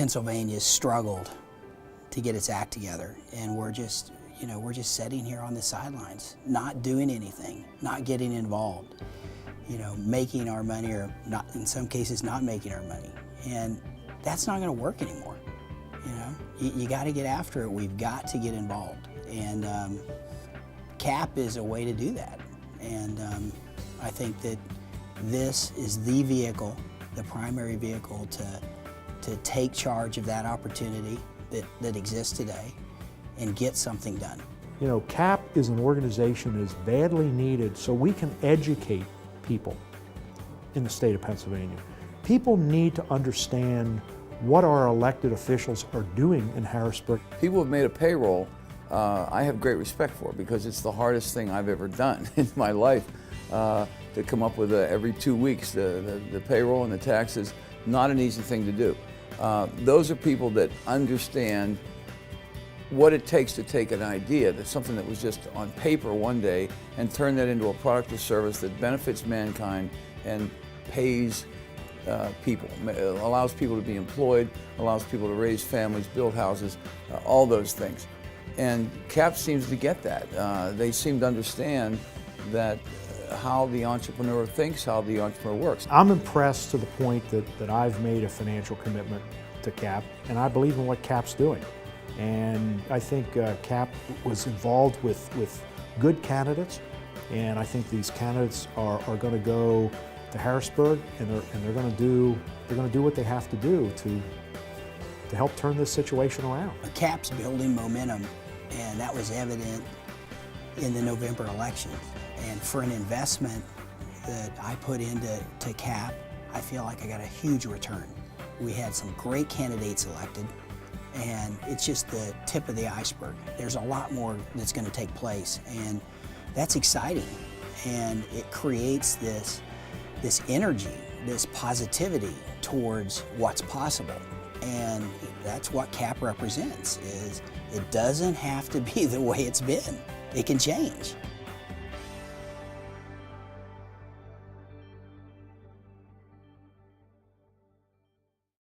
Pennsylvania's struggled to get its act together, and we're just sitting here on the sidelines, not doing anything, not getting involved, making our money, or not, in some cases not making our money. And that's not going to work anymore. You got to get after it. We've got to get involved. And CAP is a way to do that. And I think that this is the vehicle, the primary vehicle to take charge of that opportunity that exists today and get something done. CAP is an organization that is badly needed so we can educate people in the state of Pennsylvania. People need to understand what our elected officials are doing in Harrisburg. People have made a payroll I have great respect for, because it's the hardest thing I've ever done in my life, to come up with every 2 weeks the payroll and the taxes. Not an easy thing to do. Those are people that understand what it takes to take an idea, that's something that was just on paper one day, and turn that into a product or service that benefits mankind and pays people, allows people to be employed, allows people to raise families, build houses, all those things. And CAP seems to get that. They seem to understand that how the entrepreneur thinks, how the entrepreneur works. I'm impressed to the point that I've made a financial commitment to CAP, and I believe in what CAP's doing. And I think CAP was involved with good candidates, and I think these candidates are going to go to Harrisburg, and they're going to do what they have to do to help turn this situation around. CAP's building momentum, and that was evident in the November elections. And for an investment that I put into CAP, I feel like I got a huge return. We had some great candidates elected, and it's just the tip of the iceberg. There's a lot more that's going to take place, and that's exciting. And it creates this energy, this positivity towards what's possible. And that's what CAP represents, is it doesn't have to be the way it's been. It can change.